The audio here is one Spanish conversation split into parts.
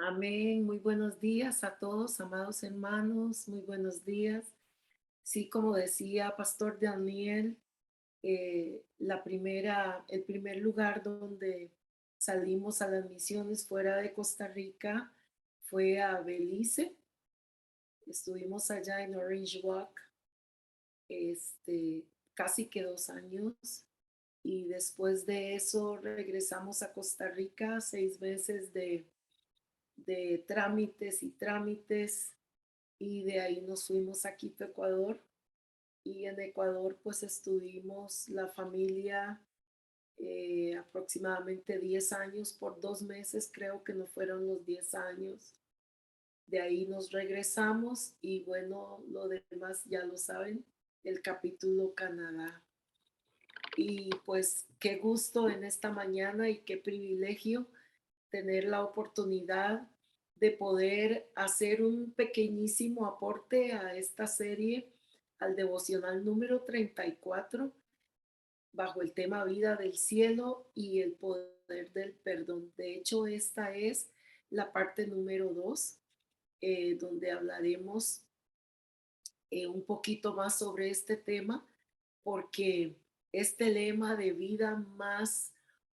Amén. Muy buenos días a todos, amados hermanos. Muy buenos días. Sí, como decía Pastor Daniel, el primer lugar donde salimos a las misiones fuera de Costa Rica fue a Belice. Estuvimos allá en Orange Walk, este, casi que 2 años. Y después de eso regresamos a Costa Rica, 6 meses de trámites y trámites, y de ahí nos fuimos a Quito, Ecuador, y en Ecuador pues estuvimos la familia aproximadamente 10 años, por 2 meses creo que no fueron los 10 años. De ahí nos regresamos y bueno, lo demás ya lo saben, el capítulo Canadá. Y pues qué gusto en esta mañana y qué privilegio tener la oportunidad de poder hacer un pequeñísimo aporte a esta serie, al devocional número 34, bajo el tema Vida del Cielo y el poder del perdón. De hecho, esta es la parte número 2, donde hablaremos un poquito más sobre este tema, porque este lema de vida más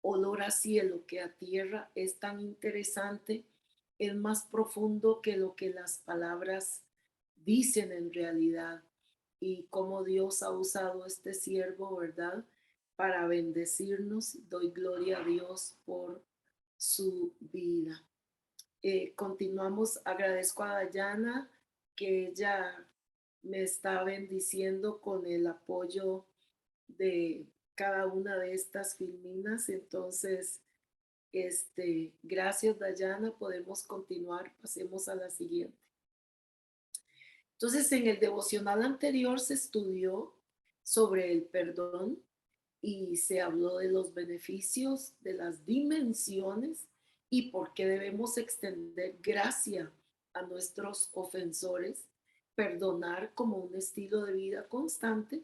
olor a cielo que a tierra es tan interesante, es más profundo que lo que las palabras dicen en realidad, y cómo Dios ha usado este siervo, ¿verdad? Para bendecirnos. Doy gloria a Dios por su vida. Continuamos, agradezco a Dayana que ella me está bendiciendo con el apoyo de cada una de estas filminas. Entonces, gracias Dayana, podemos continuar, pasemos a la siguiente. Entonces, en el devocional anterior se estudió sobre el perdón y se habló de los beneficios, de las dimensiones y por qué debemos extender gracia a nuestros ofensores, perdonar como un estilo de vida constante.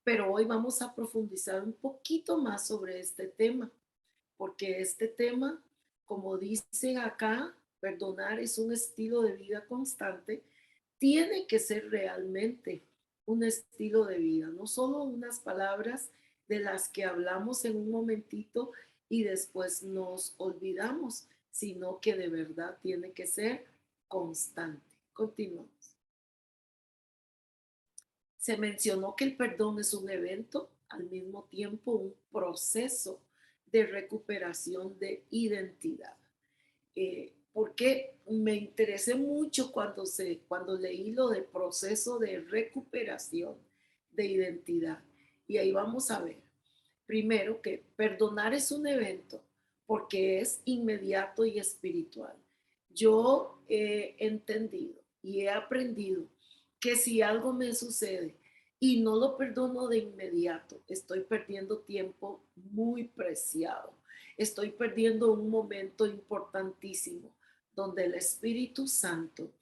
Pero hoy vamos a profundizar un poquito más sobre este tema, porque este tema, como dice acá, perdonar es un estilo de vida constante, tiene que ser realmente un estilo de vida, no solo unas palabras de las que hablamos en un momentito y después nos olvidamos, sino que de verdad tiene que ser constante. Continuamos. Se mencionó que el perdón es un evento, al mismo tiempo un proceso de recuperación de identidad. Porque me interesé mucho cuando leí lo del proceso de recuperación de identidad. Y ahí vamos a ver, primero, que perdonar es un evento porque es inmediato y espiritual. Yo he entendido y he aprendido que si algo me sucede y no lo perdono de inmediato, estoy perdiendo tiempo muy preciado. Estoy perdiendo un momento importantísimo donde el Espíritu Santo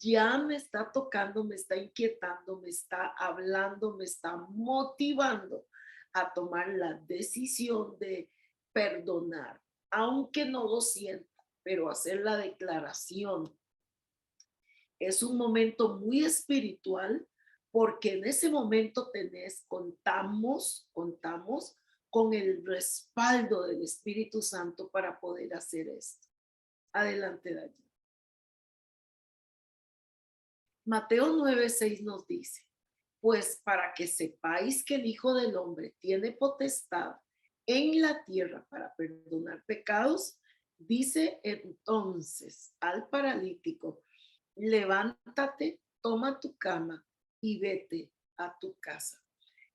ya me está tocando, me está inquietando, me está hablando, me está motivando a tomar la decisión de perdonar, aunque no lo sienta, pero hacer la declaración. Es un momento muy espiritual porque en ese momento contamos con el respaldo del Espíritu Santo para poder hacer esto. Adelante, Dayan. Mateo 9:6 nos dice, pues para que sepáis que el Hijo del Hombre tiene potestad en la tierra para perdonar pecados, dice entonces al paralítico, levántate, toma tu cama y vete a tu casa.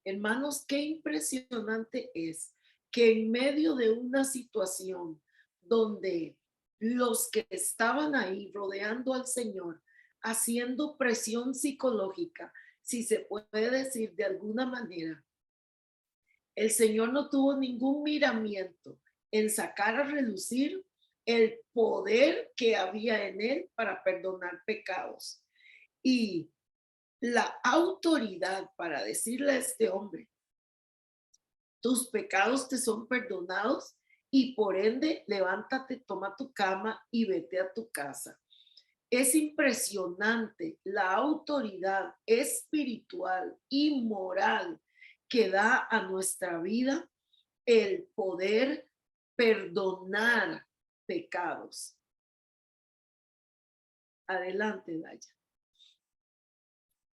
Hermanos, qué impresionante es que en medio de una situación donde los que estaban ahí rodeando al Señor, haciendo presión psicológica, si se puede decir de alguna manera, el Señor no tuvo ningún miramiento en sacar a relucir el poder que había en él para perdonar pecados y la autoridad para decirle a este hombre, tus pecados te son perdonados. y por ende levántate, toma tu cama y vete a tu casa. Es impresionante la autoridad espiritual y moral que da a nuestra vida el poder perdonar pecados. Adelante, Daya.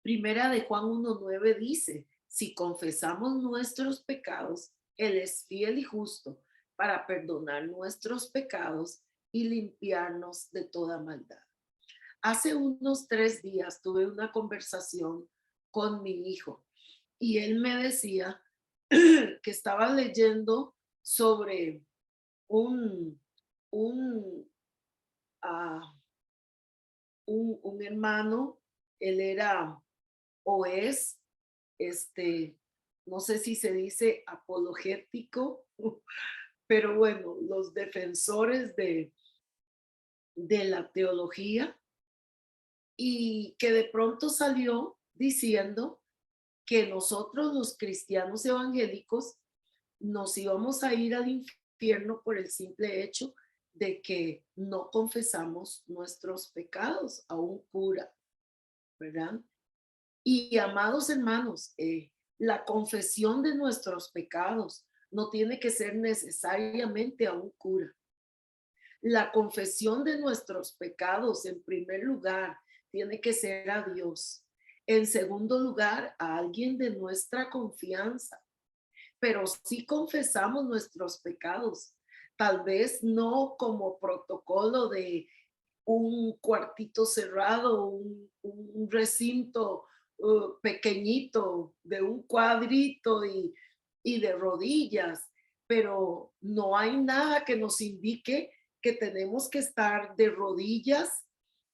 Primera de Juan 1:9 dice, si confesamos nuestros pecados, Él es fiel y justo para perdonar nuestros pecados y limpiarnos de toda maldad. Hace unos 3 días tuve una conversación con mi hijo y él me decía que estaba leyendo sobre un, un, ah, un hermano. Él era o es, no sé si se dice apologético, pero bueno, los defensores de la teología, y que de pronto salió diciendo que nosotros los cristianos evangélicos nos íbamos a ir al infierno por el simple hecho de que no confesamos nuestros pecados a un cura, ¿verdad? Y amados hermanos, la confesión de nuestros pecados no tiene que ser necesariamente a un cura. La confesión de nuestros pecados, en primer lugar, tiene que ser a Dios. En segundo lugar, a alguien de nuestra confianza. Pero sí confesamos nuestros pecados, tal vez no como protocolo de un cuartito cerrado, un recinto pequeñito, de un cuadrito y de rodillas, pero no hay nada que nos indique que tenemos que estar de rodillas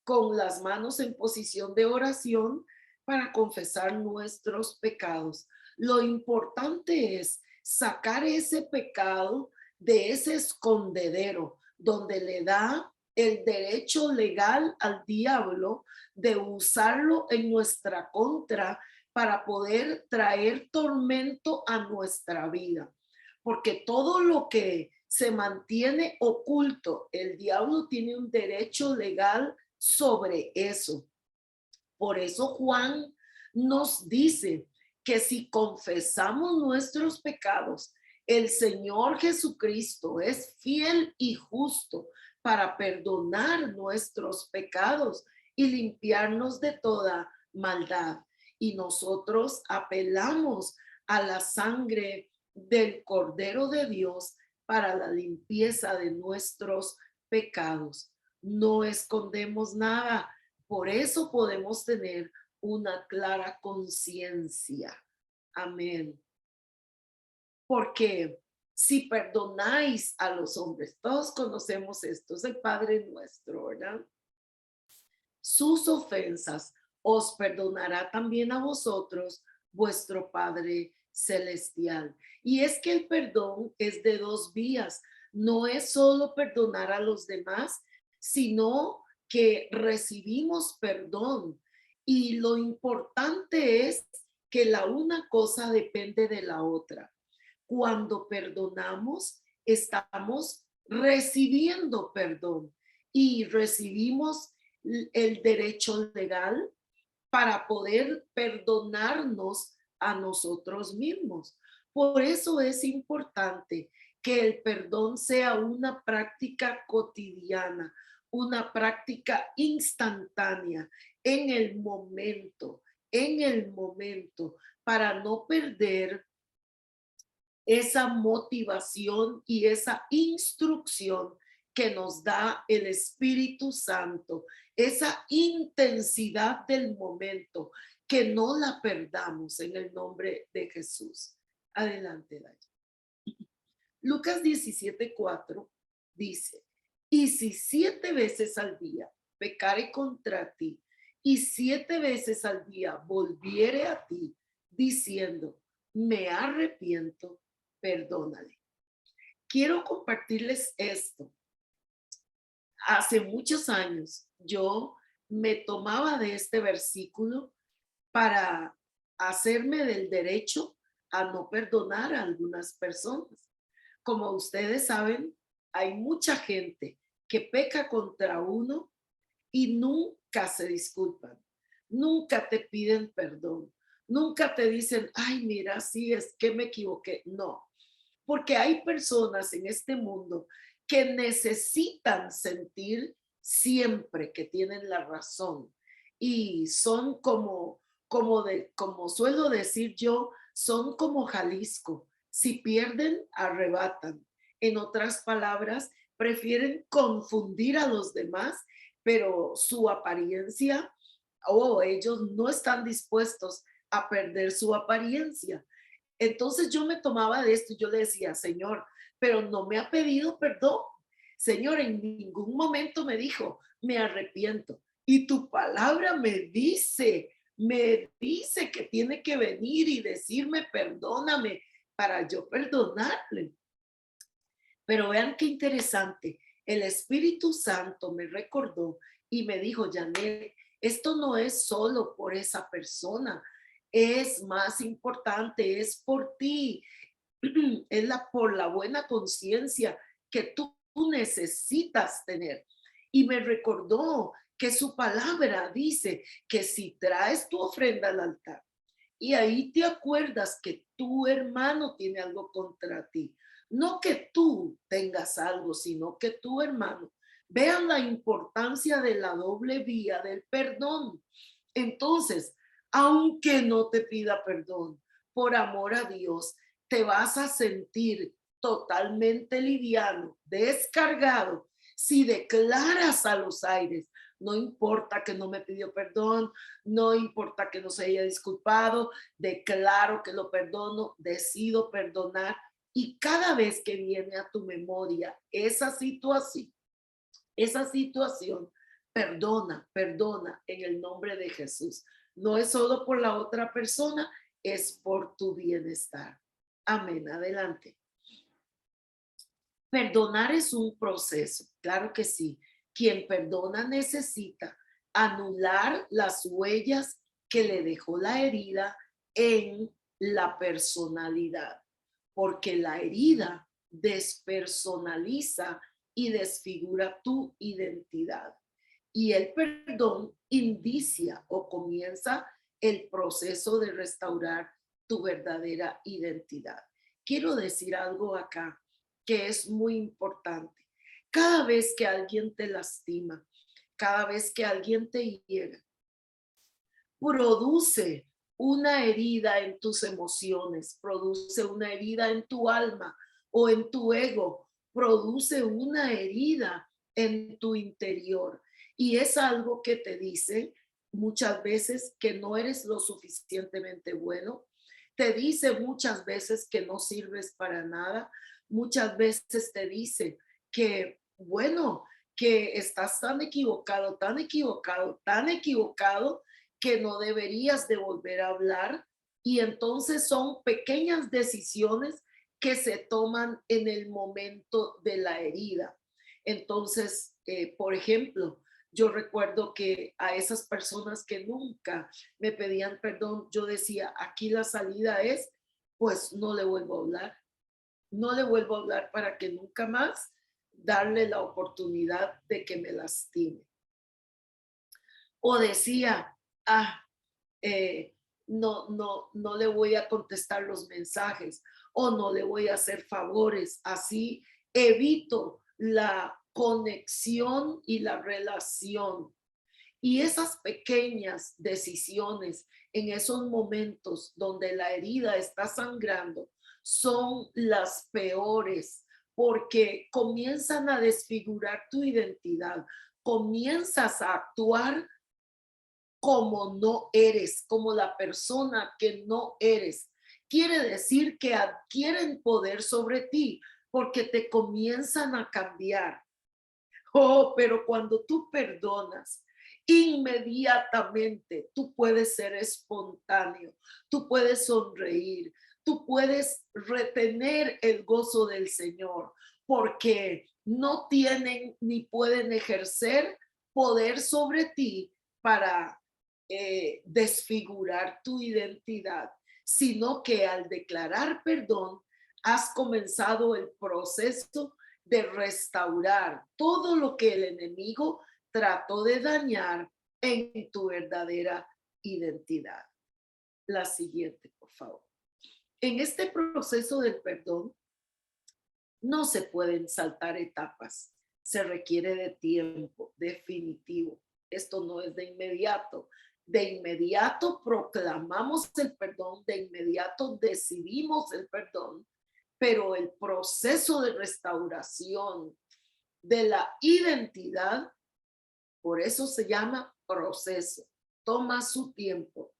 con las manos en posición de oración para confesar nuestros pecados. Lo importante es sacar ese pecado de ese escondedero donde le da el derecho legal al diablo de usarlo en nuestra contra para poder traer tormento a nuestra vida. Porque todo lo que se mantiene oculto, el diablo tiene un derecho legal sobre eso. Por eso Juan nos dice que si confesamos nuestros pecados, el Señor Jesucristo es fiel y justo para perdonar nuestros pecados y limpiarnos de toda maldad. Y nosotros apelamos a la sangre del Cordero de Dios para la limpieza de nuestros pecados. No escondemos nada. Por eso podemos tener una clara conciencia. Amén. Porque si perdonáis a los hombres, todos conocemos esto, es el Padre nuestro, ¿verdad? Sus ofensas os perdonará también a vosotros vuestro Padre celestial. Y es que el perdón es de dos vías. No es solo perdonar a los demás, sino que recibimos perdón. Y lo importante es que la una cosa depende de la otra. Cuando perdonamos, estamos recibiendo perdón y recibimos el derecho legal para poder perdonarnos a nosotros mismos. Por eso es importante que el perdón sea una práctica cotidiana, una práctica instantánea, en el momento, para no perder esa motivación y esa instrucción que nos da el Espíritu Santo, esa intensidad del momento, que no la perdamos en el nombre de Jesús. Adelante, Daya. Lucas 17:4 dice, y si 7 veces al día pecare contra ti, y 7 veces al día volviere a ti, diciendo, me arrepiento, perdónale. Quiero compartirles esto. Hace muchos años yo me tomaba de este versículo para hacerme del derecho a no perdonar a algunas personas. Como ustedes saben, hay mucha gente que peca contra uno y nunca se disculpan, nunca te piden perdón, nunca te dicen, ay, mira, sí, es que me equivoqué. No, porque hay personas en este mundo que necesitan sentir siempre que tienen la razón y son como suelo decir yo, son como Jalisco. Si pierden, arrebatan. En otras palabras, prefieren confundir a los demás, pero su apariencia o ellos no están dispuestos a perder su apariencia. Entonces yo me tomaba de esto y yo le decía, Señor, pero no me ha pedido perdón. Señor, en ningún momento me dijo, me arrepiento. Y tu palabra me dice que tiene que venir y decirme, perdóname, para yo perdonarle. Pero vean qué interesante. El Espíritu Santo me recordó y me dijo, Janet, esto no es solo por esa persona, es más importante, es por ti, es por la buena conciencia que tú necesitas tener. Y me recordó que su palabra dice que si traes tu ofrenda al altar y ahí te acuerdas que tu hermano tiene algo contra ti, no que tú tengas algo, sino que tu hermano, vean la importancia de la doble vía del perdón. Entonces, aunque no te pida perdón, por amor a Dios, te vas a sentir totalmente liviano, descargado, si declaras a los aires, no importa que no me pidió perdón, no importa que no se haya disculpado, declaro que lo perdono, decido perdonar y cada vez que viene a tu memoria esa situación, perdona, perdona en el nombre de Jesús. No es solo por la otra persona, es por tu bienestar. Amén. Adelante. Perdonar es un proceso, claro que sí. Quien perdona necesita anular las huellas que le dejó la herida en la personalidad, porque la herida despersonaliza y desfigura tu identidad. Y el perdón indicia o comienza el proceso de restaurar tu verdadera identidad. Quiero decir algo acá que es muy importante. Cada vez que alguien te lastima, cada vez que alguien te hiere, produce una herida en tus emociones, produce una herida en tu alma o en tu ego, produce una herida en tu interior. Y es algo que te dice muchas veces que no eres lo suficientemente bueno, te dice muchas veces que no sirves para nada, muchas veces te dice que, bueno, que estás tan equivocado, tan equivocado, tan equivocado que no deberías de volver a hablar y entonces son pequeñas decisiones que se toman en el momento de la herida. Entonces, por ejemplo, yo recuerdo que a esas personas que nunca me pedían perdón, yo decía, aquí la salida es, pues no le vuelvo a hablar, no le vuelvo a hablar para que nunca más darle la oportunidad de que me lastime. O decía, ah, eh, no le voy a contestar los mensajes o no le voy a hacer favores. Así evito la conexión y la relación. Y esas pequeñas decisiones en esos momentos donde la herida está sangrando son las peores porque comienzan a desfigurar tu identidad, comienzas a actuar como no eres, como la persona que no eres. Quiere decir que adquieren poder sobre ti porque te comienzan a cambiar. Oh, pero cuando tú perdonas, inmediatamente tú puedes ser espontáneo, tú puedes sonreír, tú puedes retener el gozo del Señor, porque no tienen ni pueden ejercer poder sobre ti para desfigurar tu identidad, sino que al declarar perdón, has comenzado el proceso de restaurar todo lo que el enemigo trató de dañar en tu verdadera identidad. La siguiente, por favor. En este proceso del perdón no se pueden saltar etapas. Se requiere de tiempo definitivo. Esto no es de inmediato. De inmediato proclamamos el perdón, de inmediato decidimos el perdón, pero el proceso de restauración de la identidad, por eso se llama proceso, toma su tiempo.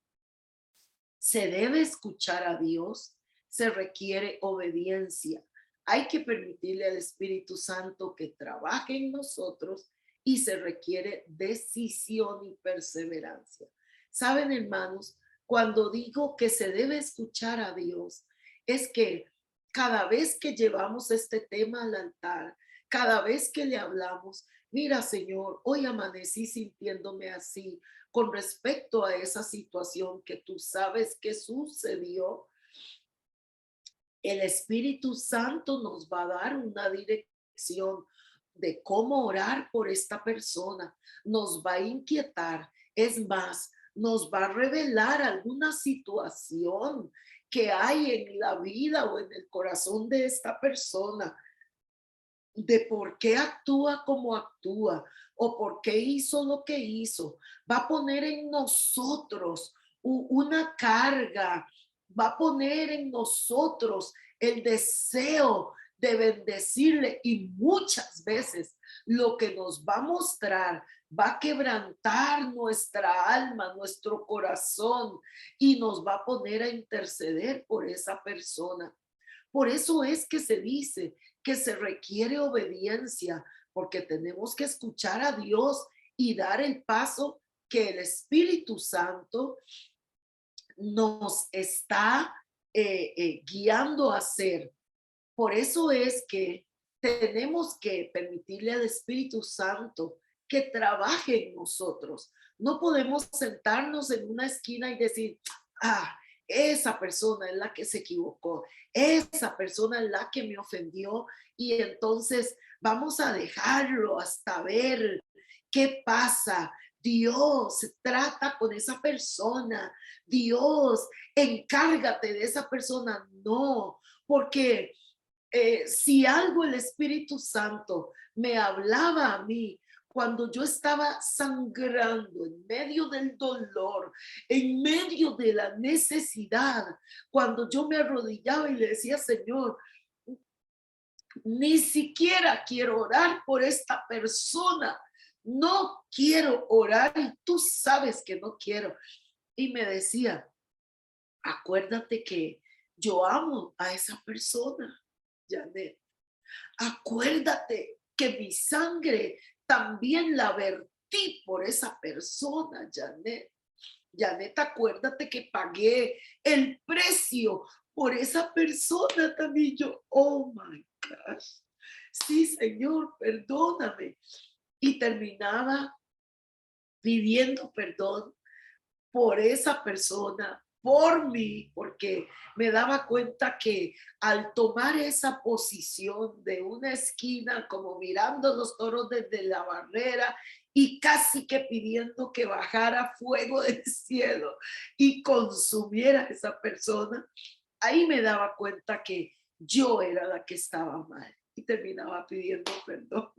Se debe escuchar a Dios, se requiere obediencia. Hay que permitirle al Espíritu Santo que trabaje en nosotros y se requiere decisión y perseverancia. Saben, hermanos, cuando digo que se debe escuchar a Dios, es que cada vez que llevamos este tema al altar, cada vez que le hablamos, mira, Señor, hoy amanecí sintiéndome así con respecto a esa situación que tú sabes que sucedió. El Espíritu Santo nos va a dar una dirección de cómo orar por esta persona. Nos va a inquietar. Es más, nos va a revelar alguna situación que hay en la vida o en el corazón de esta persona, de por qué actúa como actúa o por qué hizo lo que hizo. Va a poner en nosotros una carga, va a poner en nosotros el deseo de bendecirle, y muchas veces lo que nos va a mostrar va a quebrantar nuestra alma, nuestro corazón, y nos va a poner a interceder por esa persona. Por eso es que se dice que se requiere obediencia, porque tenemos que escuchar a Dios y dar el paso que el Espíritu Santo nos está guiando a hacer. Por eso es que tenemos que permitirle al Espíritu Santo que trabaje en nosotros. No podemos sentarnos en una esquina y decir, ah, esa persona es la que se equivocó, esa persona es la que me ofendió, y entonces vamos a dejarlo hasta ver qué pasa. Dios trata con esa persona. Dios, encárgate de esa persona. No, porque si algo el Espíritu Santo me hablaba a mí cuando yo estaba sangrando en medio del dolor, en medio de la necesidad, cuando yo me arrodillaba y le decía, Señor, ni siquiera quiero orar por esta persona, no quiero orar y tú sabes que no quiero. Y me decía, acuérdate que yo amo a esa persona, Janet. Acuérdate que mi sangre también la vertí por esa persona, Janet. Janet, acuérdate que pagué el precio por esa persona también. Yo, oh my gosh. Sí, Señor, perdóname. Y terminaba pidiendo perdón por esa persona, por mí, porque me daba cuenta que al tomar esa posición de una esquina, como mirando los toros desde la barrera y casi que pidiendo que bajara fuego del cielo y consumiera a esa persona, ahí me daba cuenta que yo era la que estaba mal y terminaba pidiendo perdón.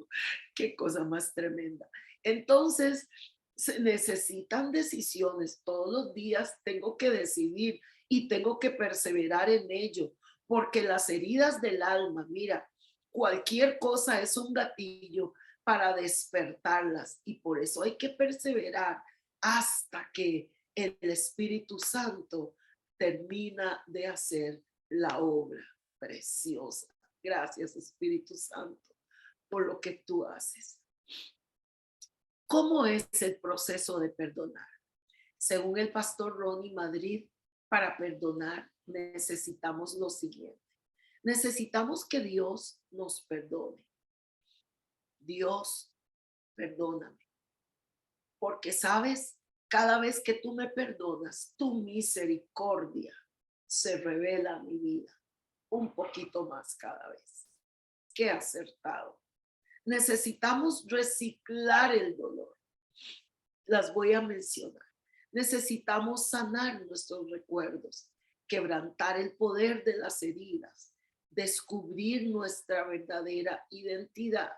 Qué cosa más tremenda. Entonces, se necesitan decisiones. Todos los días tengo que decidir y tengo que perseverar en ello, porque las heridas del alma, mira, cualquier cosa es un gatillo para despertarlas, y por eso hay que perseverar hasta que el Espíritu Santo termina de hacer la obra preciosa. Gracias, Espíritu Santo, por lo que tú haces. ¿Cómo es el proceso de perdonar? Según el pastor Ronnie Madrid, para perdonar necesitamos lo siguiente. Necesitamos que Dios nos perdone. Dios, perdóname. Porque sabes, cada vez que tú me perdonas, tu misericordia se revela a mi vida un poquito más cada vez. Qué acertado. Necesitamos reciclar el dolor. Las voy a mencionar. Necesitamos sanar nuestros recuerdos, quebrantar el poder de las heridas, descubrir nuestra verdadera identidad,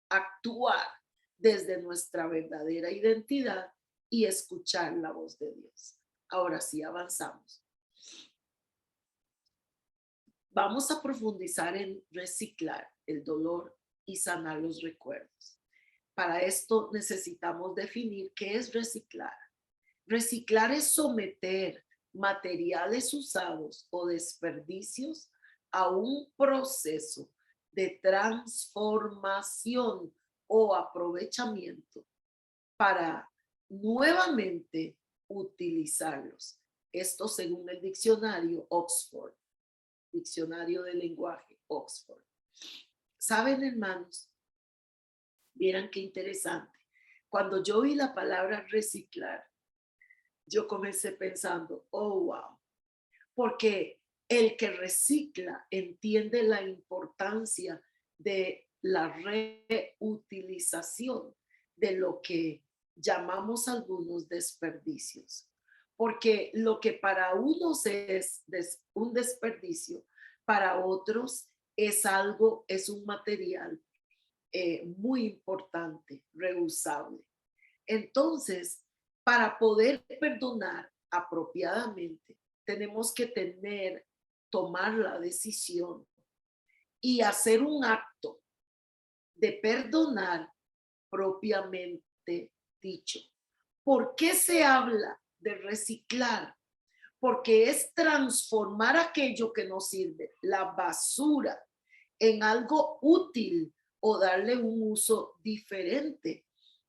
actuar desde nuestra verdadera identidad y escuchar la voz de Dios. Ahora sí, avanzamos. Vamos a profundizar en reciclar el dolor y sanar los recuerdos. Para esto necesitamos definir qué es reciclar. Reciclar es someter materiales usados o desperdicios a un proceso de transformación o aprovechamiento para nuevamente utilizarlos. Esto según el diccionario Oxford, diccionario del lenguaje Oxford. ¿Saben, hermanos? Vieran qué interesante. Cuando yo vi la palabra reciclar, yo comencé pensando, oh, wow, porque el que recicla entiende la importancia de la reutilización de lo que llamamos algunos desperdicios. Porque lo que para unos es un desperdicio, para otros es algo, es un material muy importante, reusable. Entonces, para poder perdonar apropiadamente, tenemos que tomar la decisión y hacer un acto de perdonar propiamente dicho. ¿Por qué se habla de reciclar? Porque es transformar aquello que nos sirve, la basura, en algo útil o darle un uso diferente.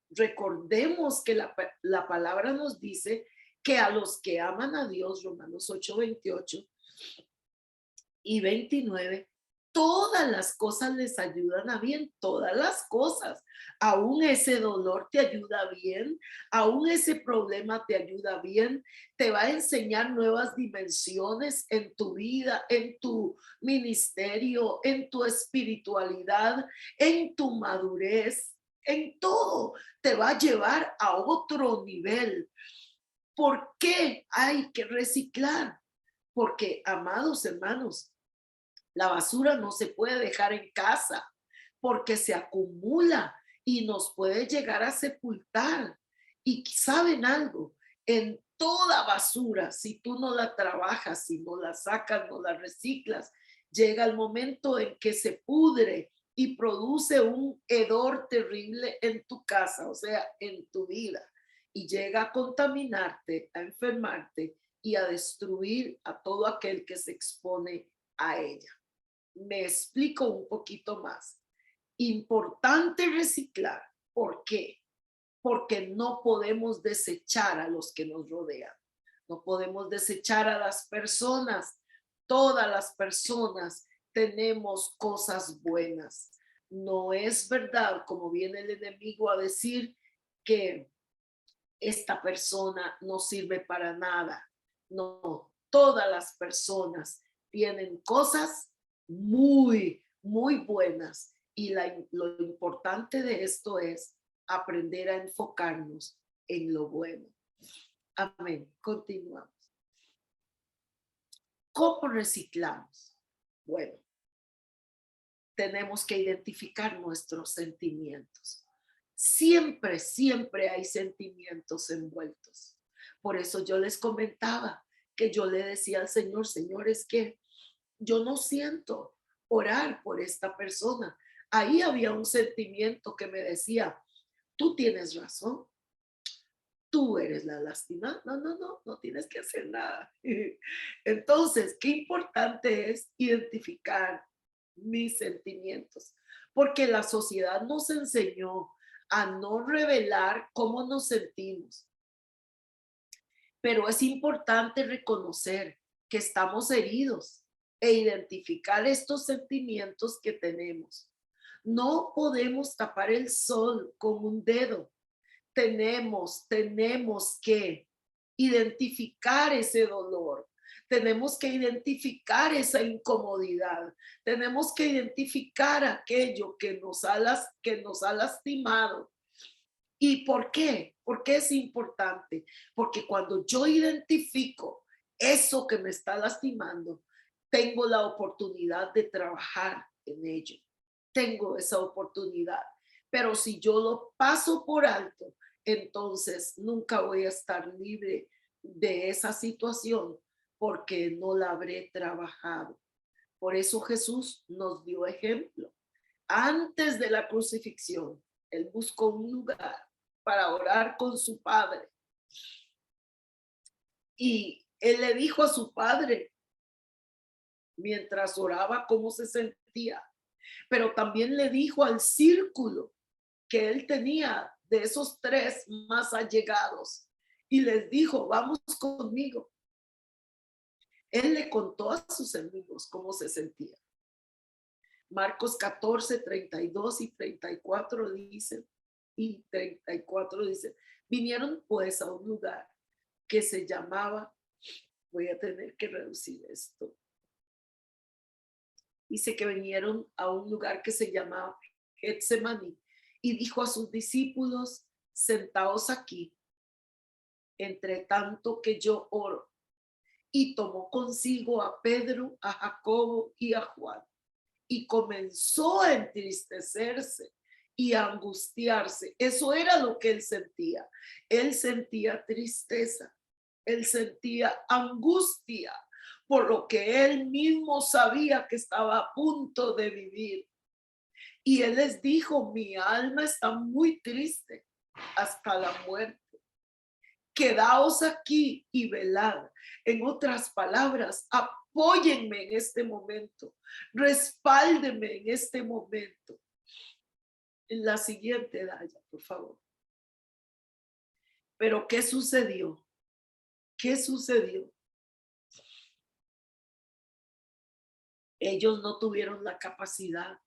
Recordemos que la palabra nos dice que a los que aman a Dios, Romanos 8:28 y 29, todas las cosas les ayudan a bien, todas las cosas. Aún ese dolor te ayuda bien, aún ese problema te ayuda bien, te va a enseñar nuevas dimensiones en tu vida, en tu ministerio, en tu espiritualidad, en tu madurez, en todo. Te va a llevar a otro nivel. ¿Por qué hay que reciclar? Porque, amados hermanos, la basura no se puede dejar en casa porque se acumula y nos puede llegar a sepultar. Y saben algo, en toda basura, si tú no la trabajas, si no la sacas, no la reciclas, llega el momento en que se pudre y produce un hedor terrible en tu casa, o sea, en tu vida, y llega a contaminarte, a enfermarte y a destruir a todo aquel que se expone a ella. Me explico un poquito más. Importante reciclar. ¿Por qué? Porque no podemos desechar a los que nos rodean. No podemos desechar a las personas. Todas las personas tenemos cosas buenas. No es verdad, como viene el enemigo a decir, que esta persona no sirve para nada. No, todas las personas tienen cosas muy, muy buenas. Y lo importante de esto es aprender a enfocarnos en lo bueno. Amén. Continuamos. ¿Cómo reciclamos? Bueno, tenemos que identificar nuestros sentimientos. Siempre, siempre hay sentimientos envueltos. Por eso yo les comentaba que yo le decía al Señor, Señor, es que yo no siento orar por esta persona. Ahí había un sentimiento que me decía, tú tienes razón, tú eres la lástima. No, no, no, no tienes que hacer nada. Entonces, qué importante es identificar mis sentimientos, porque la sociedad nos enseñó a no revelar cómo nos sentimos. Pero es importante reconocer que estamos heridos e identificar estos sentimientos que tenemos. No podemos tapar el sol con un dedo. Tenemos que identificar ese dolor. Tenemos que identificar esa incomodidad. Tenemos que identificar aquello que nos ha lastimado. ¿Y por qué? ¿Por qué es importante? Porque cuando yo identifico eso que me está lastimando, tengo la oportunidad de trabajar en ello. Tengo esa oportunidad. Pero si yo lo paso por alto, entonces nunca voy a estar libre de esa situación porque no la habré trabajado. Por eso Jesús nos dio ejemplo. Antes de la crucifixión, él buscó un lugar para orar con su padre. Y él le dijo a su padre, mientras oraba, cómo se sentía. Pero también le dijo al círculo que él tenía de esos tres más allegados. Y les dijo, vamos conmigo. Él le contó a sus amigos cómo se sentía. Marcos 14, 32 y 34 dicen, y 34 dice, vinieron pues a un lugar que se llamaba, voy a tener que reducir esto, dice que vinieron a un lugar que se llamaba Getsemaní y dijo a sus discípulos, sentaos aquí, entre tanto que yo oro. Y tomó consigo a Pedro, a Jacobo y a Juan y comenzó a entristecerse y a angustiarse. Eso era lo que él sentía. Él sentía tristeza, él sentía angustia por lo que él mismo sabía que estaba a punto de vivir. Y él les dijo, mi alma está muy triste hasta la muerte. Quedaos aquí y velad. En otras palabras, apóyenme en este momento, respáldenme en este momento. En la siguiente, Daya, por favor. Pero ¿qué sucedió? ¿Qué sucedió? Ellos no tuvieron la capacidad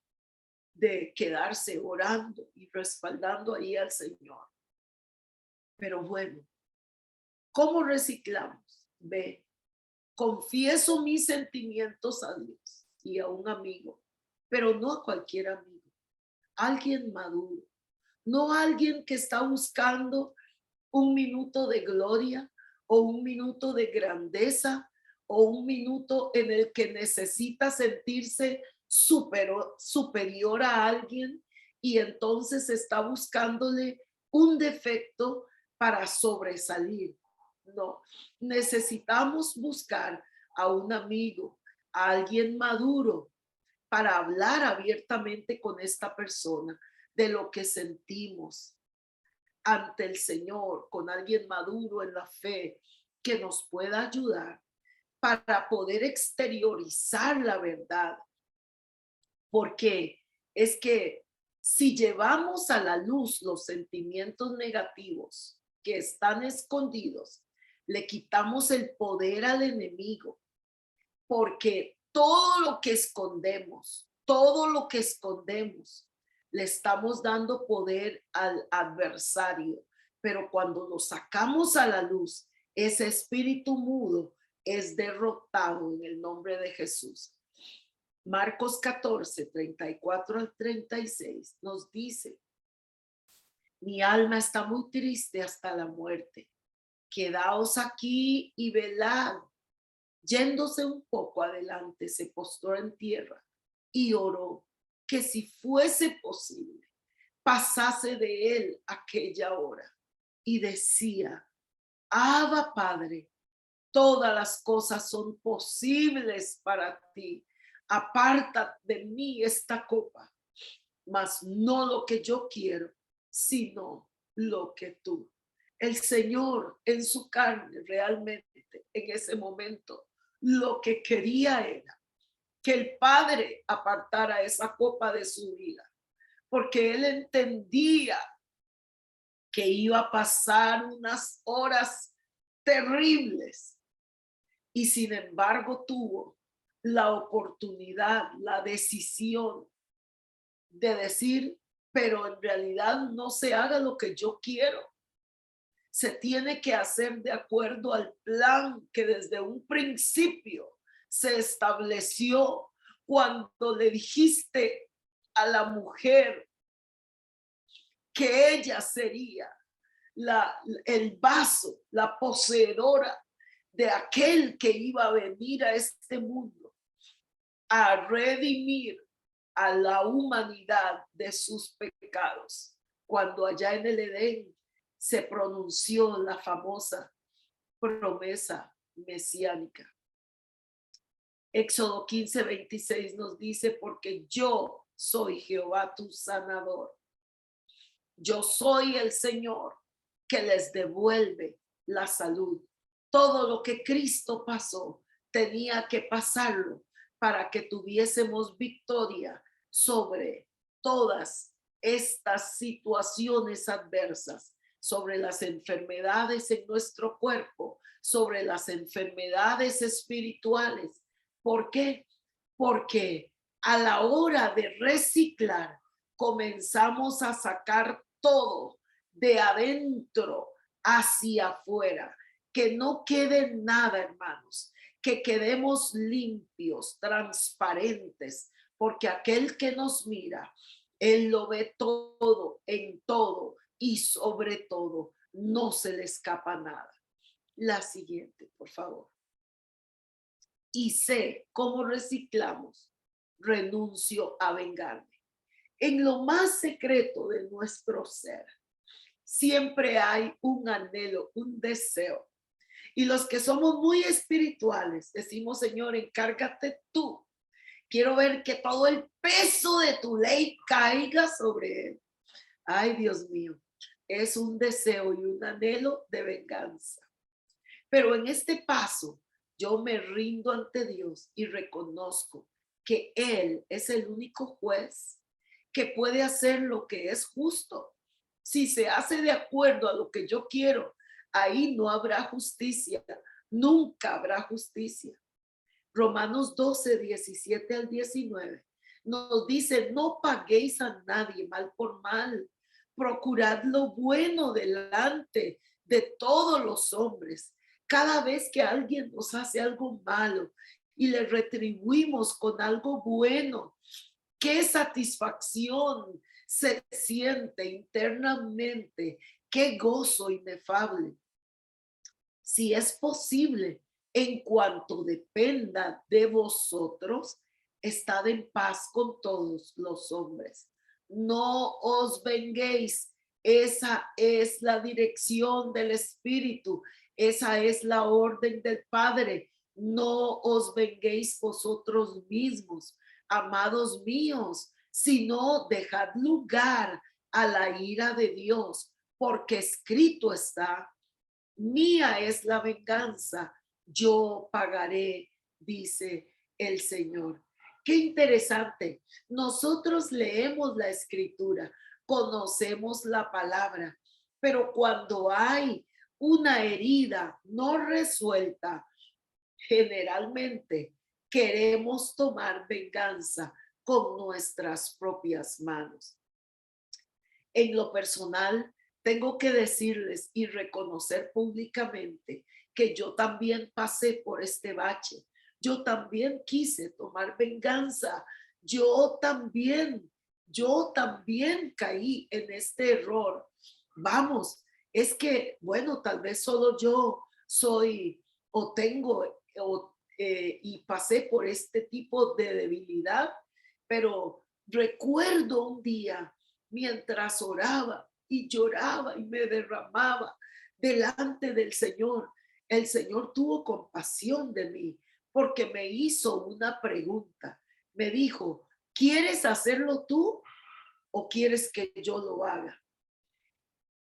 de quedarse orando y respaldando ahí al Señor. Pero bueno, ¿cómo reciclamos? Ve, confieso mis sentimientos a Dios y a un amigo, pero no a cualquier amigo, alguien maduro, no alguien que está buscando un minuto de gloria o un minuto de grandeza o un minuto en el que necesita sentirse superior a alguien y entonces está buscándole un defecto para sobresalir. No, necesitamos buscar a un amigo, a alguien maduro para hablar abiertamente con esta persona de lo que sentimos ante el Señor, con alguien maduro en la fe que nos pueda ayudar para poder exteriorizar la verdad. Porque es que si llevamos a la luz los sentimientos negativos que están escondidos, le quitamos el poder al enemigo, porque todo lo que escondemos, le estamos dando poder al adversario. Pero cuando lo sacamos a la luz, ese espíritu mudo es derrotado en el nombre de Jesús. Marcos 14, 34 al 36 nos dice, mi alma está muy triste hasta la muerte. Quedaos aquí y velad. Yéndose un poco adelante, se postró en tierra y oró que si fuese posible, pasase de él aquella hora. Y decía, Abba Padre, todas las cosas son posibles para ti. Aparta de mí esta copa, mas no lo que yo quiero, sino lo que tú. El Señor en su carne realmente en ese momento lo que quería era que el Padre apartara esa copa de su vida, porque él entendía que iba a pasar unas horas terribles y sin embargo tuvo la oportunidad, la decisión de decir, pero en realidad no se haga lo que yo quiero, se tiene que hacer de acuerdo al plan que desde un principio se estableció cuando le dijiste a la mujer que ella sería el vaso, la poseedora de aquel que iba a venir a este mundo a redimir a la humanidad de sus pecados. Cuando allá en el Edén se pronunció la famosa promesa mesiánica. Éxodo 15:26 nos dice, porque yo soy Jehová tu sanador. Yo soy el Señor que les devuelve la salud. Todo lo que Cristo pasó tenía que pasarlo para que tuviésemos victoria sobre todas estas situaciones adversas, sobre las enfermedades en nuestro cuerpo, sobre las enfermedades espirituales. ¿Por qué? Porque a la hora de reciclar, comenzamos a sacar todo de adentro hacia afuera. Que no quede nada, hermanos, que quedemos limpios, transparentes, porque aquel que nos mira, él lo ve todo, en todo y sobre todo, no se le escapa nada. La siguiente, por favor. Y sé cómo reciclamos, renuncio a vengarme. En lo más secreto de nuestro ser, siempre hay un anhelo, un deseo. Y los que somos muy espirituales, decimos, Señor, encárgate tú. Quiero ver que todo el peso de tu ley caiga sobre él. Ay, Dios mío, es un deseo y un anhelo de venganza. Pero en este paso, yo me rindo ante Dios y reconozco que Él es el único juez que puede hacer lo que es justo. Si se hace de acuerdo a lo que yo quiero, ahí no habrá justicia, nunca habrá justicia. Romanos 12:17-19 nos dice, no paguéis a nadie mal por mal, procurad lo bueno delante de todos los hombres. Cada vez que alguien nos hace algo malo y le retribuimos con algo bueno, qué satisfacción se siente internamente, qué gozo inefable. Si es posible, en cuanto dependa de vosotros, estad en paz con todos los hombres. No os venguéis. Esa es la dirección del Espíritu. Esa es la orden del Padre. No os venguéis vosotros mismos, amados míos, sino dejad lugar a la ira de Dios, porque escrito está, mía es la venganza, yo pagaré, dice el Señor. Qué interesante. Nosotros leemos la escritura, conocemos la palabra, pero cuando hay una herida no resuelta, generalmente queremos tomar venganza con nuestras propias manos. En lo personal, tengo que decirles y reconocer públicamente que yo también pasé por este bache. Yo también quise tomar venganza. Yo también caí en este error. Vamos, es que, bueno, tal vez solo yo soy o tengo y pasé por este tipo de debilidad, pero recuerdo un día mientras oraba y lloraba y me derramaba delante del Señor, el Señor tuvo compasión de mí porque me hizo una pregunta. Me dijo, ¿quieres hacerlo tú o quieres que yo lo haga?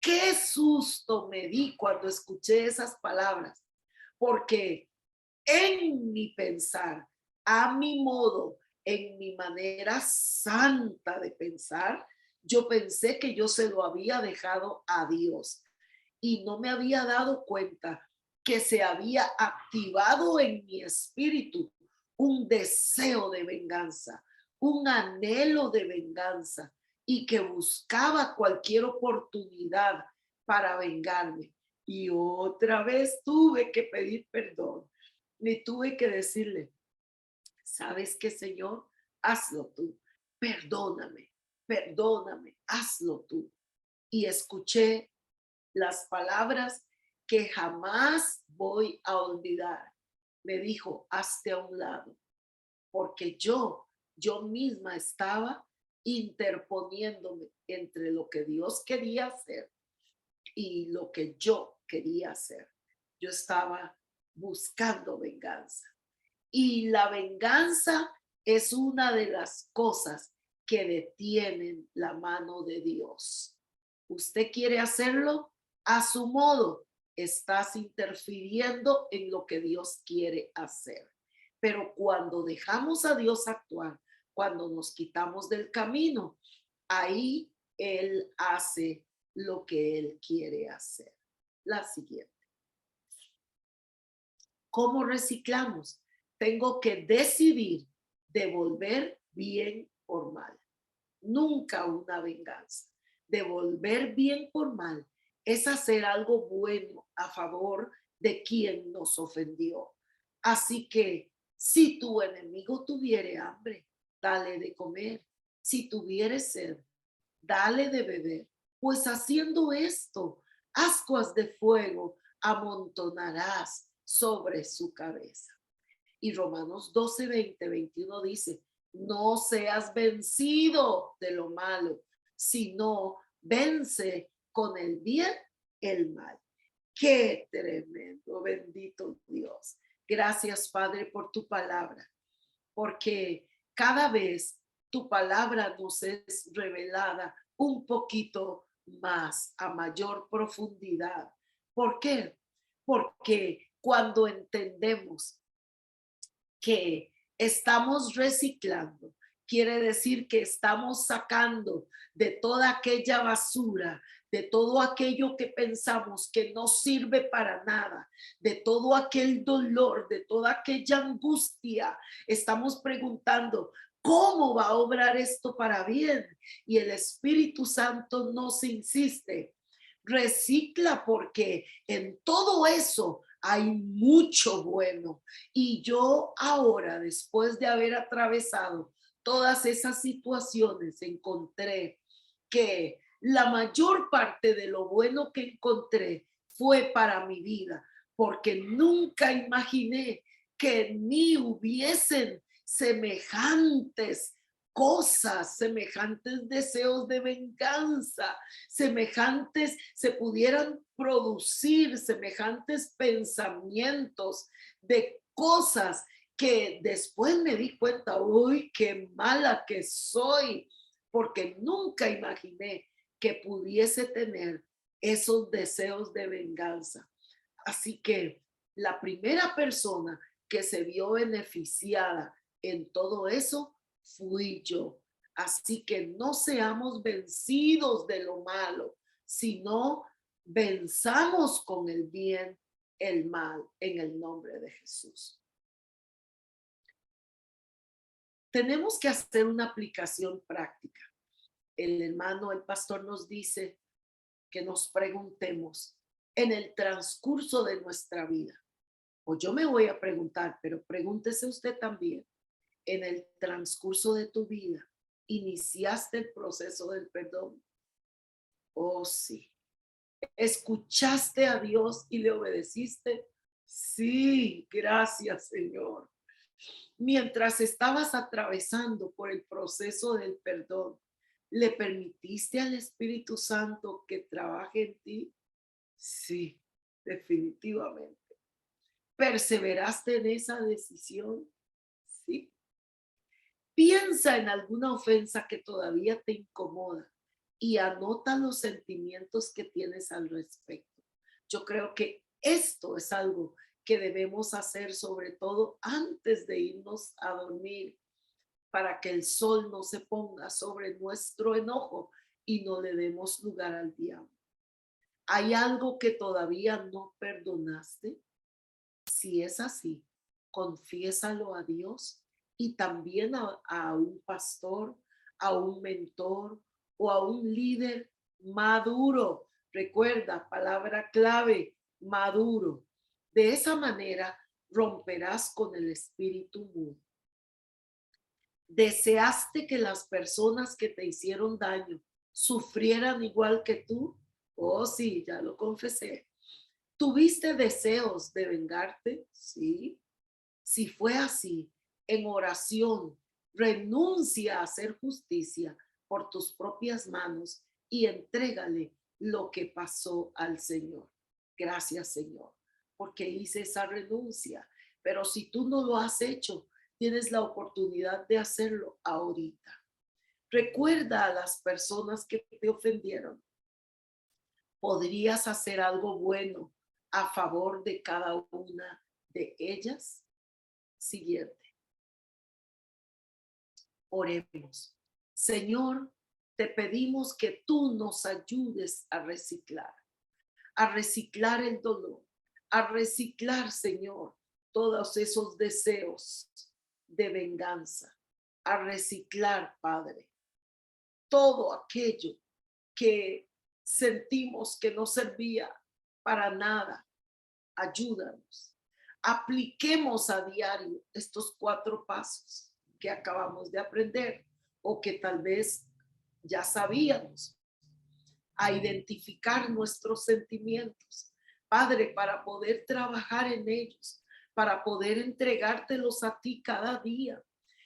Qué susto me di cuando escuché esas palabras, porque en mi pensar, a mi modo, en mi manera santa de pensar, yo pensé que yo se lo había dejado a Dios y no me había dado cuenta que se había activado en mi espíritu un deseo de venganza, un anhelo de venganza y que buscaba cualquier oportunidad para vengarme. Y otra vez tuve que pedir perdón. Y tuve que decirle, ¿sabes qué, Señor? Hazlo tú. Perdóname, perdóname, hazlo tú. Y escuché las palabras que jamás voy a olvidar. Me dijo, hazte a un lado, porque yo misma estaba interponiéndome entre lo que Dios quería hacer y lo que yo quería hacer. Yo estaba buscando venganza. Y la venganza es una de las cosas que detienen la mano de Dios. Usted quiere hacerlo a su modo. Estás interfiriendo en lo que Dios quiere hacer. Pero cuando dejamos a Dios actuar, cuando nos quitamos del camino, ahí Él hace lo que Él quiere hacer. La siguiente. ¿Cómo reciclamos? Tengo que decidir devolver bien por mal. Nunca una venganza. Devolver bien por mal es hacer algo bueno a favor de quien nos ofendió. Así que si tu enemigo tuviere hambre, dale de comer. Si tuviere sed, dale de beber. Pues haciendo esto, ascuas de fuego amontonarás sobre su cabeza. Y Romanos 12, 20, 21 dice, no seas vencido de lo malo, sino vence con el bien el mal. Qué tremendo, bendito Dios. Gracias, Padre, por tu palabra, porque cada vez tu palabra nos es revelada un poquito más, a mayor profundidad. ¿Por qué? Porque cuando entendemos que estamos reciclando, quiere decir que estamos sacando de toda aquella basura, de todo aquello que pensamos que no sirve para nada, de todo aquel dolor, de toda aquella angustia. Estamos preguntando, ¿cómo va a obrar esto para bien? Y el Espíritu Santo nos insiste, recicla, porque en todo eso hay mucho bueno. Y yo ahora, después de haber atravesado todas esas situaciones, encontré que la mayor parte de lo bueno que encontré fue para mi vida, porque nunca imaginé que en mí hubiesen semejantes cosas, semejantes deseos de venganza, semejantes, se pudieran producir semejantes pensamientos de cosas que después me di cuenta, uy, qué mala que soy, porque nunca imaginé que pudiese tener esos deseos de venganza. Así que la primera persona que se vio beneficiada en todo eso fui yo. Así que no seamos vencidos de lo malo, sino venzamos con el bien el mal en el nombre de Jesús. Tenemos que hacer una aplicación práctica. El hermano, el pastor nos dice que nos preguntemos en el transcurso de nuestra vida. O yo me voy a preguntar, pero pregúntese usted también, en el transcurso de tu vida, ¿iniciaste el proceso del perdón? Oh, sí. ¿Escuchaste a Dios y le obedeciste? Sí, gracias, Señor. Mientras estabas atravesando por el proceso del perdón, ¿le permitiste al Espíritu Santo que trabaje en ti? Sí, definitivamente. ¿Perseveraste en esa decisión? Sí. Piensa en alguna ofensa que todavía te incomoda y anota los sentimientos que tienes al respecto. Yo creo que esto es algo que debemos hacer, sobre todo antes de irnos a dormir, para que el sol no se ponga sobre nuestro enojo y no le demos lugar al diablo. ¿Hay algo que todavía no perdonaste? Si es así, confiésalo a Dios y también a un pastor, a un mentor o a un líder maduro, Recuerda, palabra clave, maduro. De esa manera romperás con el espíritu mudo. ¿Deseaste que las personas que te hicieron daño sufrieran igual que tú? Oh, sí, ya lo confesé. ¿Tuviste deseos de vengarte? Sí. Si fue así, en oración, renuncia a hacer justicia por tus propias manos y entrégale lo que pasó al Señor. Gracias, Señor, porque hice esa renuncia. Pero si tú no lo has hecho, tienes la oportunidad de hacerlo ahorita. Recuerda a las personas que te ofendieron. ¿Podrías hacer algo bueno a favor de cada una de ellas? Siguiente. Oremos. Señor, te pedimos que tú nos ayudes a reciclar el dolor, a reciclar, Señor, todos esos deseos de venganza, a reciclar, Padre, todo aquello que sentimos que no servía para nada. Ayúdanos. Apliquemos a diario estos 4 pasos que acabamos de aprender o que tal vez ya sabíamos, a identificar nuestros sentimientos, Padre, para poder trabajar en ellos, para poder entregártelos a ti cada día.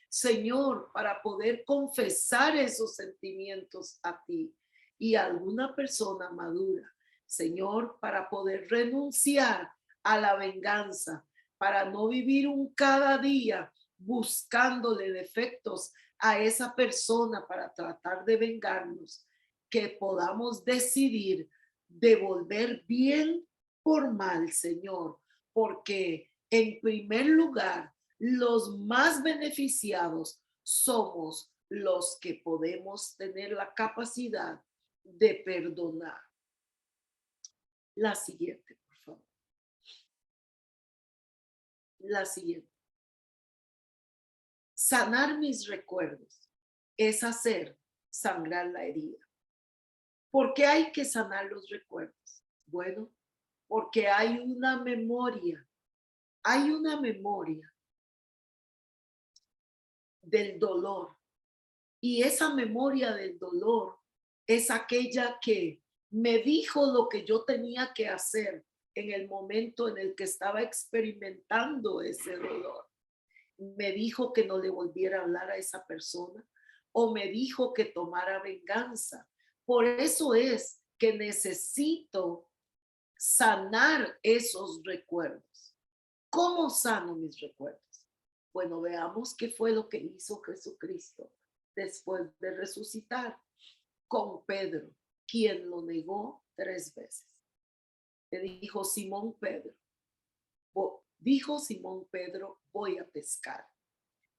Señor, para poder confesar esos sentimientos a ti y a alguna persona madura. Señor, para poder renunciar a la venganza, para no vivir un cada día buscándole defectos a esa persona para tratar de vengarnos, que podamos decidir devolver bien por mal, Señor, porque en primer lugar, los más beneficiados somos los que podemos tener la capacidad de perdonar. La siguiente, por favor. La siguiente. Sanar mis recuerdos es hacer sangrar la herida. ¿Por qué hay que sanar los recuerdos? Bueno, porque hay una memoria del dolor. Y esa memoria del dolor es aquella que me dijo lo que yo tenía que hacer en el momento en el que estaba experimentando ese dolor. Me dijo que no le volviera a hablar a esa persona o me dijo que tomara venganza. Por eso es que necesito sanar esos recuerdos. ¿Cómo sano mis recuerdos? Bueno, veamos qué fue lo que hizo Jesucristo después de resucitar con Pedro, quien lo negó 3 veces. Le dijo Simón Pedro, voy a pescar.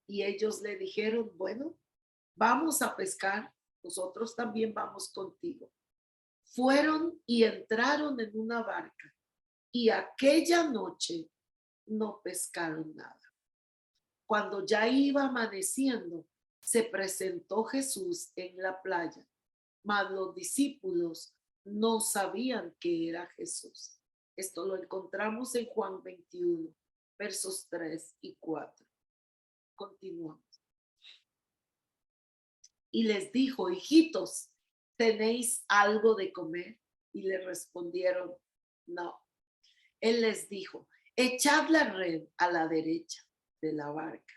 Y ellos le dijeron, bueno, vamos a pescar, nosotros también vamos contigo. Fueron y entraron en una barca y aquella noche no pescaron nada. Cuando ya iba amaneciendo, se presentó Jesús en la playa, mas los discípulos no sabían que era Jesús. Esto lo encontramos en Juan 21, versos 3 y 4. Continuamos. Y les dijo, hijitos, ¿tenéis algo de comer? Y le respondieron, no. Él les dijo, echad la red a la derecha de la barca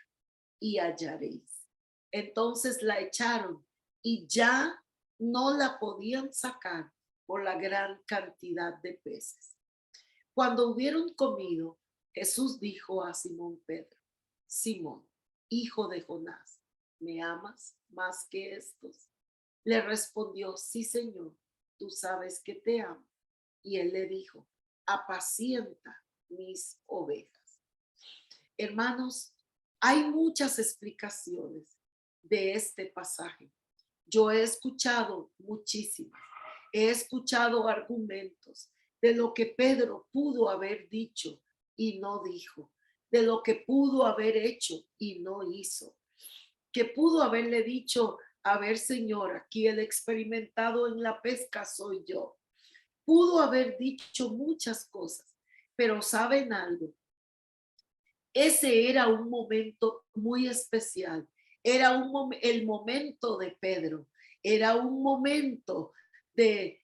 y hallaréis. Entonces la echaron y ya no la podían sacar por la gran cantidad de peces. Cuando hubieron comido, Jesús dijo a Simón Pedro, Simón, hijo de Jonás, ¿me amas más que estos? Le respondió, sí, Señor, tú sabes que te amo. Y él le dijo, apacienta mis ovejas. Hermanos, hay muchas explicaciones de este pasaje. Yo he escuchado muchísimas, he escuchado argumentos de lo que Pedro pudo haber dicho y no dijo, de lo que pudo haber hecho y no hizo, que pudo haberle dicho, a ver, Señor, aquí el experimentado en la pesca soy yo. pudo haber dicho muchas cosas, pero ¿saben algo? Ese era un momento muy especial. Era el momento de Pedro. Era un momento de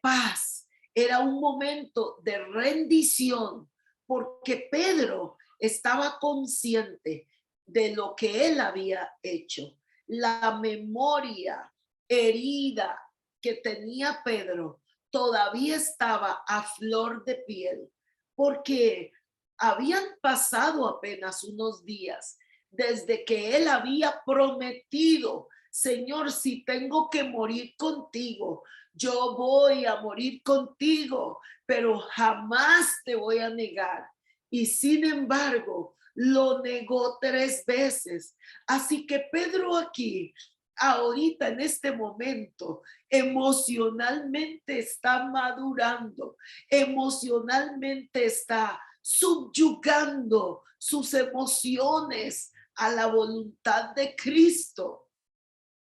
paz. Era un momento de rendición, porque Pedro estaba consciente de lo que él había hecho. La memoria herida que tenía Pedro todavía estaba a flor de piel, porque habían pasado apenas unos días desde que él había prometido: Señor, si tengo que morir contigo, yo voy a morir contigo, pero jamás te voy a negar. Y sin embargo, lo negó 3 veces. Así que Pedro aquí, ahorita en este momento, emocionalmente está madurando, emocionalmente está subyugando sus emociones a la voluntad de Cristo,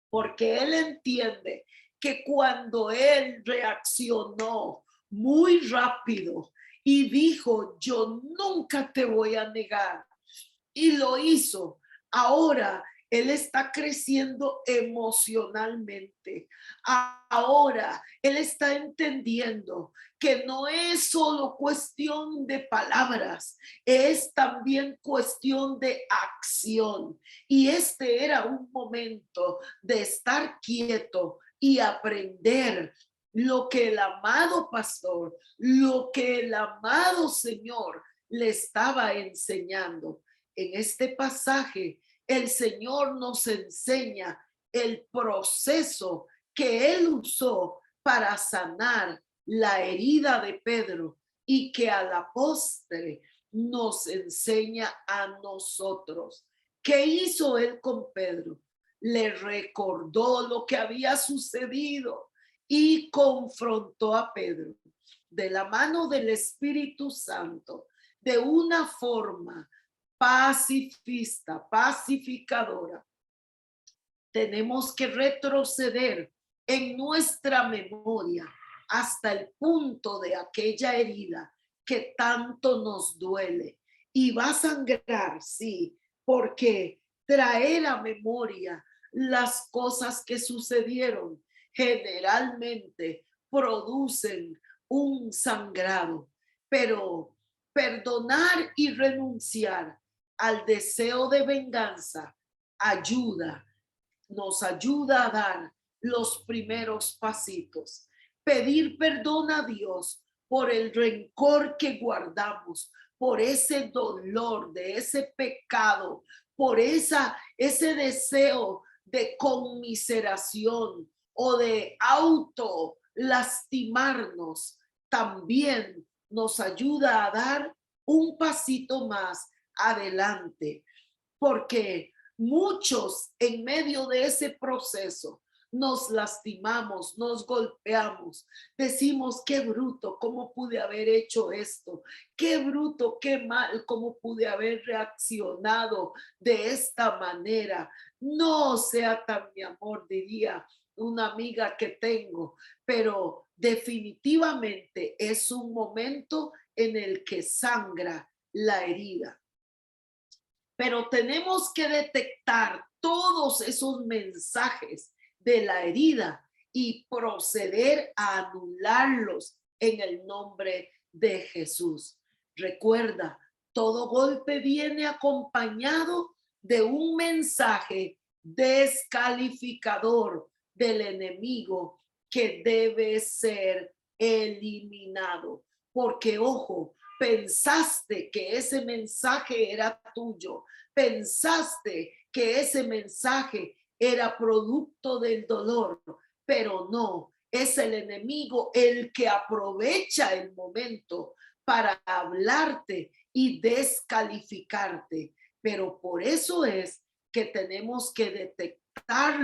porque él entiende que cuando él reaccionó muy rápido y dijo: yo nunca te voy a negar, y lo hizo, ahora él está creciendo emocionalmente. Ahora él está entendiendo que no es solo cuestión de palabras, es también cuestión de acción. Y este era un momento de estar quieto y aprender lo que el amado pastor, lo que el amado Señor le estaba enseñando. En este pasaje, el Señor nos enseña el proceso que Él usó para sanar la herida de Pedro, y que a la postre nos enseña a nosotros. ¿Qué hizo Él con Pedro? Le recordó lo que había sucedido y confrontó a Pedro de la mano del Espíritu Santo de una forma pacifista, pacificadora. Tenemos que retroceder en nuestra memoria hasta el punto de aquella herida que tanto nos duele. Y va a sangrar, sí, porque traer a memoria las cosas que sucedieron generalmente producen un sangrado, pero perdonar y renunciar al deseo de venganza ayuda, nos ayuda a dar los primeros pasitos. Pedir perdón a Dios por el rencor que guardamos, por ese dolor de ese pecado, por ese deseo de conmiseración o de auto lastimarnos, también nos ayuda a dar un pasito más adelante, porque muchos en medio de ese proceso nos lastimamos, nos golpeamos, decimos: qué bruto, ¿cómo pude haber hecho esto? Qué bruto, qué mal, ¿cómo pude haber reaccionado de esta manera? No sea tan, mi amor, diría una amiga que tengo, pero definitivamente es un momento en el que sangra la herida. Pero tenemos que detectar todos esos mensajes de la herida y proceder a anularlos en el nombre de Jesús. Recuerda, todo golpe viene acompañado de un mensaje descalificador del enemigo que debe ser eliminado. Porque, ojo, pensaste que ese mensaje era tuyo, pensaste que ese mensaje era producto del dolor, pero no, es el enemigo el que aprovecha el momento para hablarte y descalificarte. Pero por eso es que tenemos que detectar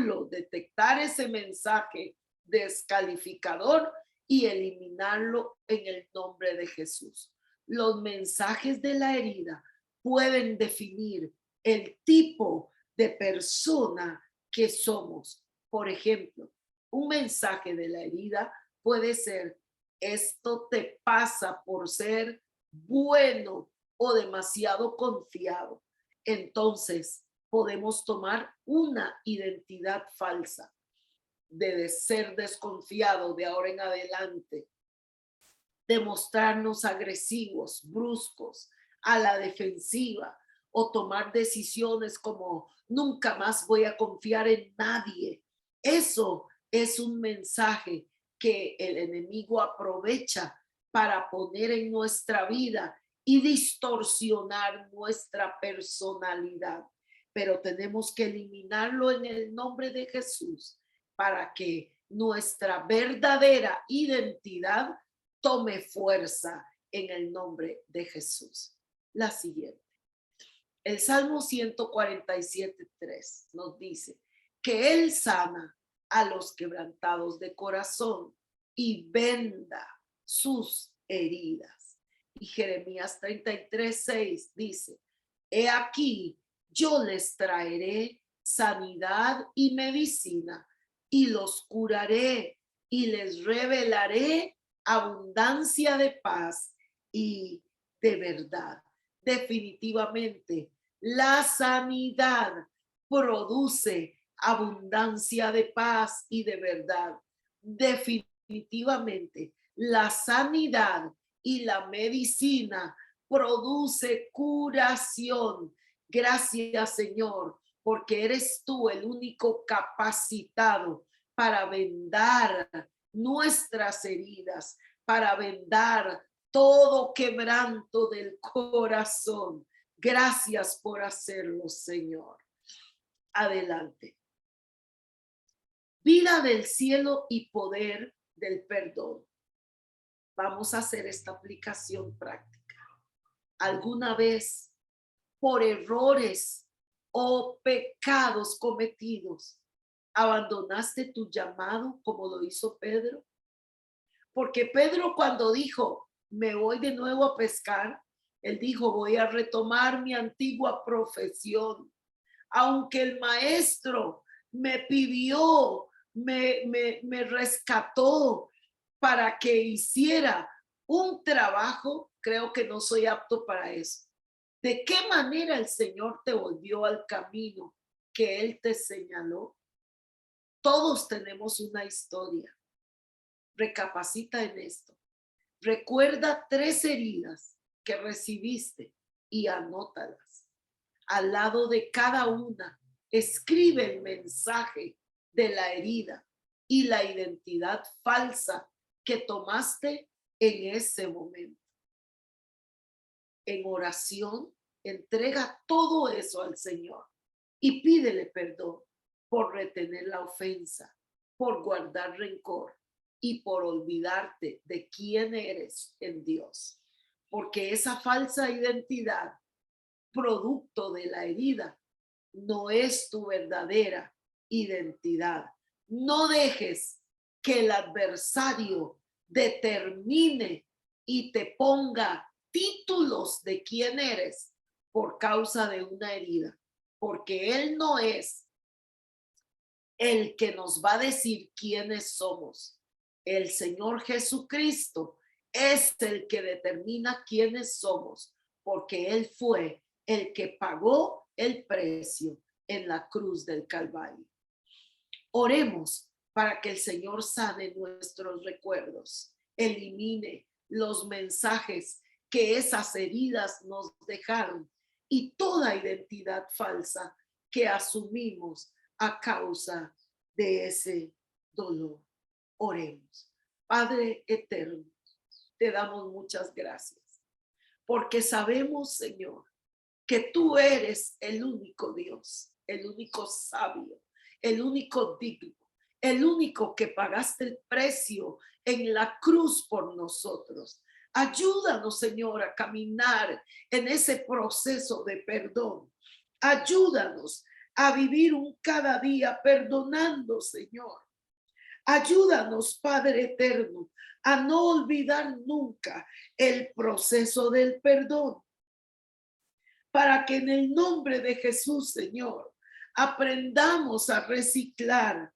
ese mensaje descalificador y eliminarlo en el nombre de Jesús. Los mensajes de la herida pueden definir el tipo de persona que somos. Por ejemplo, un mensaje de la herida puede ser: Esto te pasa por ser bueno o demasiado confiado. Entonces podemos tomar una identidad falsa de ser desconfiado de ahora en adelante, de mostrarnos agresivos, bruscos, a la defensiva o tomar decisiones como nunca más voy a confiar en nadie. Eso es un mensaje que el enemigo aprovecha para poner en nuestra vida y distorsionar nuestra personalidad. Pero tenemos que eliminarlo en el nombre de Jesús para que nuestra verdadera identidad tome fuerza en el nombre de Jesús. La siguiente. El Salmo 147:3 nos dice que Él sana a los quebrantados de corazón y venda sus heridas. Y Jeremías 33:6 dice, he aquí, yo les traeré sanidad y medicina y los curaré y les revelaré abundancia de paz y de verdad. Definitivamente, la sanidad produce abundancia de paz y de verdad. Definitivamente, la sanidad y la medicina produce curación. Gracias, Señor, porque eres tú el único capacitado para vendar nuestras heridas, para vendar todo quebranto del corazón. Gracias por hacerlo, Señor. Adelante. Vida del cielo y poder del perdón. Vamos a hacer esta aplicación práctica. ¿Alguna vez, por errores o pecados cometidos, abandonaste tu llamado como lo hizo Pedro? Porque Pedro, cuando dijo, me voy de nuevo a pescar, él dijo, voy a retomar mi antigua profesión. Aunque el maestro me pidió, me rescató para que hiciera un trabajo, creo que no soy apto para eso. ¿De qué manera el Señor te volvió al camino que Él te señaló? Todos tenemos una historia. Recapacita en esto. Recuerda 3 heridas que recibiste y anótalas. Al lado de cada una, escribe el mensaje de la herida y la identidad falsa que tomaste en ese momento. En oración, entrega todo eso al Señor y pídele perdón por retener la ofensa, por guardar rencor y por olvidarte de quién eres en Dios. Porque esa falsa identidad, producto de la herida, no es tu verdadera identidad. No dejes que el adversario determine y te ponga títulos de quién eres por causa de una herida, porque él no es el que nos va a decir quiénes somos. El Señor Jesucristo es el que determina quiénes somos, porque Él fue el que pagó el precio en la cruz del Calvario. Oremos para que el Señor sane nuestros recuerdos, elimine los mensajes que esas heridas nos dejaron y toda identidad falsa que asumimos a causa de ese dolor. Oremos. Padre eterno, te damos muchas gracias porque sabemos, Señor, que tú eres el único Dios, el único sabio, el único digno, el único que pagaste el precio en la cruz por nosotros. Ayúdanos, Señor, a caminar en ese proceso de perdón. Ayúdanos a vivir un cada día perdonando, Señor. Ayúdanos, Padre eterno, a no olvidar nunca el proceso del perdón, para que en el nombre de Jesús, Señor, aprendamos a reciclar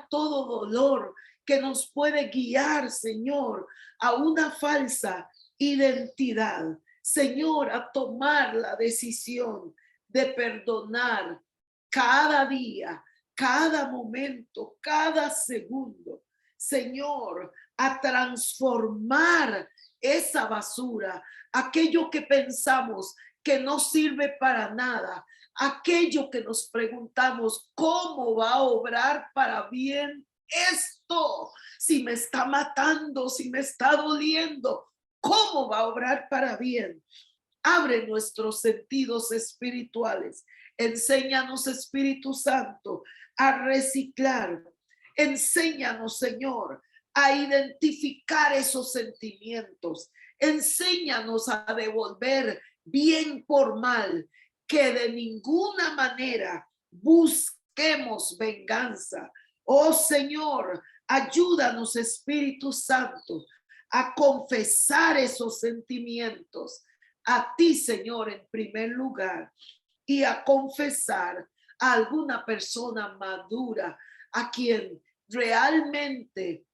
todo dolor que nos puede guiar, Señor, a una falsa identidad. Señor, a tomar la decisión de perdonar cada día, cada momento, cada segundo. Señor, a transformar esa basura, aquello que pensamos que no sirve para nada, aquello que nos preguntamos, ¿cómo va a obrar para bien esto? Si me está matando, si me está doliendo, ¿cómo va a obrar para bien? Abre nuestros sentidos espirituales. Enséñanos, Espíritu Santo, a reciclar. Enséñanos, Señor, a identificar esos sentimientos. Enséñanos a devolver bien por mal, que de ninguna manera busquemos venganza. Oh Señor, ayúdanos, Espíritu Santo, a confesar esos sentimientos a ti, Señor, en primer lugar, y a confesar a alguna persona madura a quien realmente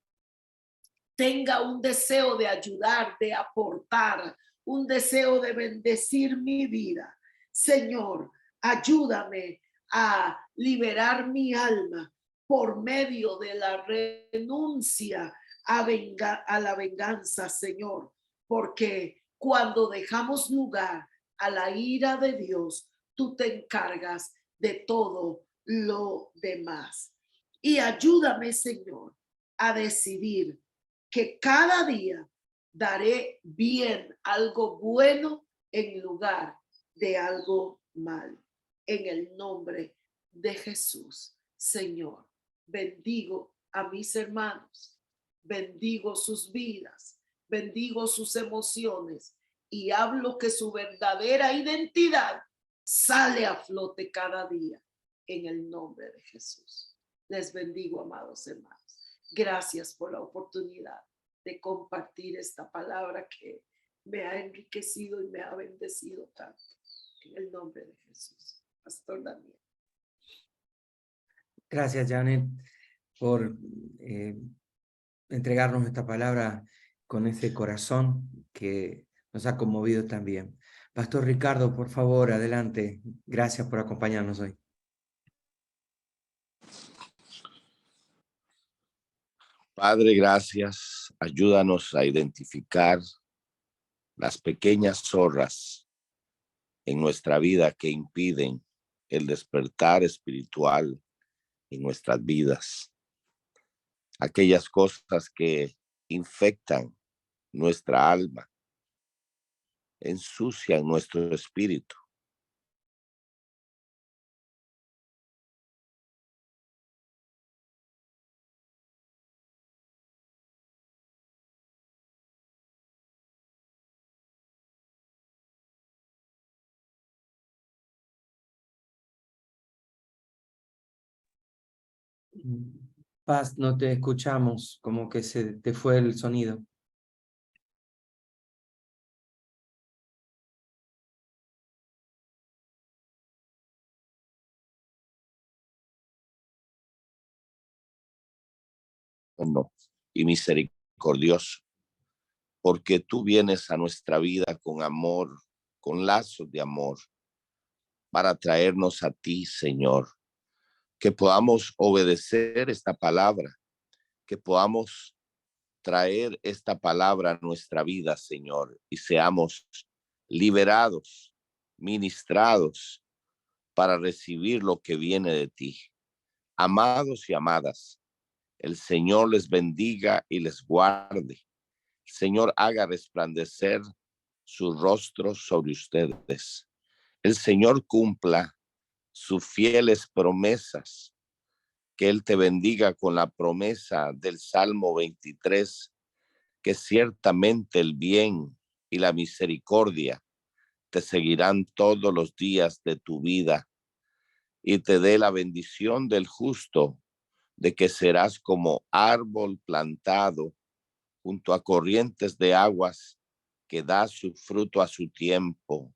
tenga un deseo de ayudar, de aportar, un deseo de bendecir mi vida. Señor, ayúdame a liberar mi alma por medio de la renuncia a la venganza, Señor, porque cuando dejamos lugar a la ira de Dios, tú te encargas de todo lo demás. Y ayúdame, Señor, a decidir que cada día daré bien algo bueno en lugar de algo mal. En el nombre de Jesús, Señor, bendigo a mis hermanos, bendigo sus vidas, bendigo sus emociones y hablo que su verdadera identidad sale a flote cada día en el nombre de Jesús. Les bendigo, amados hermanos. Gracias por la oportunidad de compartir esta palabra que me ha enriquecido y me ha bendecido tanto. En el nombre de Jesús. Pastor Daniel. Gracias, Janet, por entregarnos esta palabra con ese corazón que nos ha conmovido también. Pastor Ricardo, por favor, adelante. Gracias por acompañarnos hoy. Padre, gracias. Ayúdanos a identificar las pequeñas zorras en nuestra vida que impiden el despertar espiritual en nuestras vidas. Aquellas cosas que infectan nuestra alma, ensucian nuestro espíritu. Paz, no te escuchamos, como que se te fue el sonido. No, y misericordioso, porque tú vienes a nuestra vida con amor, con lazos de amor, para traernos a ti, Señor, que podamos obedecer esta palabra, que podamos traer esta palabra a nuestra vida, Señor, y seamos liberados, ministrados para recibir lo que viene de ti. Amados y amadas, el Señor les bendiga y les guarde. El Señor haga resplandecer su rostro sobre ustedes. El Señor cumpla sus fieles promesas. Que Él te bendiga con la promesa del Salmo 23, que ciertamente el bien y la misericordia te seguirán todos los días de tu vida, y te dé la bendición del justo, de que serás como árbol plantado junto a corrientes de aguas, que da su fruto a su tiempo,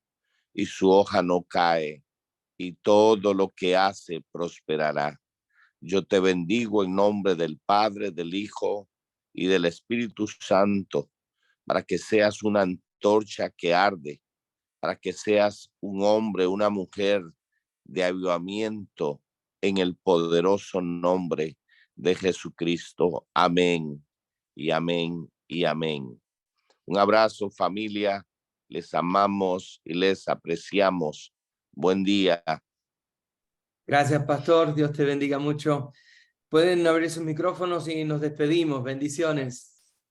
y su hoja no cae, y todo lo que hace prosperará. Yo te bendigo en nombre del Padre, del Hijo y del Espíritu Santo, para que seas una antorcha que arde, para que seas un hombre, una mujer de avivamiento en el poderoso nombre de Jesucristo. Amén y amén y amén. Un abrazo, familia. Les amamos y les apreciamos. Buen día. Gracias, pastor. Dios te bendiga mucho. Pueden abrir sus micrófonos y nos despedimos. Bendiciones.